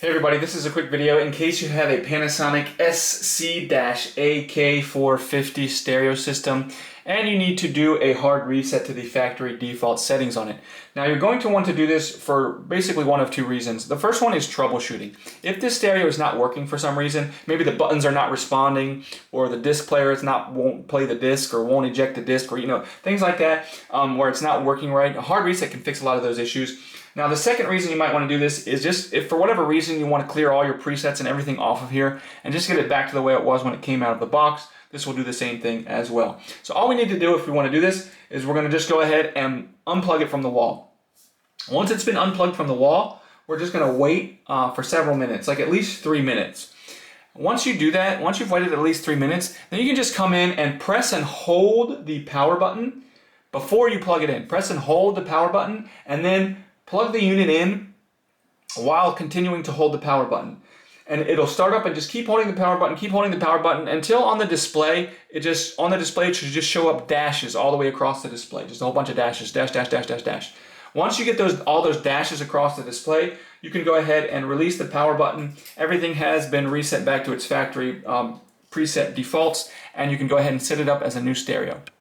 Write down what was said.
Hey everybody, this is a quick video in case you have a Panasonic SC-AK450 stereo system and you need to do a hard reset to the factory default settings on it. Now you're going to want to do this for basically one of two reasons. The first one is troubleshooting. If this stereo is not working for some reason, maybe the buttons are not responding or the disc player won't play the disc or won't eject the disc or things like that where it's not working right, a hard reset can fix a lot of those issues. Now the second reason you might want to do this is just if for whatever reason you want to clear all your presets and everything off of here and just get it back to the way it was when it came out of the box, this will do the same thing as well. So all we need to do if we want to do this is we're going to just go ahead and unplug it from the wall. Once it's been unplugged from the wall, we're just going to wait for several minutes, like at least 3 minutes. Once you do that, once you've waited at least 3 minutes, then you can just come in and press and hold the power button before you plug it in. Press and hold the power button and then plug the unit in while continuing to hold the power button. And it'll start up and just keep holding the power button, keep holding the power button until on the display, it should just show up dashes all the way across the display. Just a whole bunch of dashes, dash, dash, dash, dash, dash. Once you get all those dashes across the display, you can go ahead and release the power button. Everything has been reset back to its factory preset defaults, and you can go ahead and set it up as a new stereo.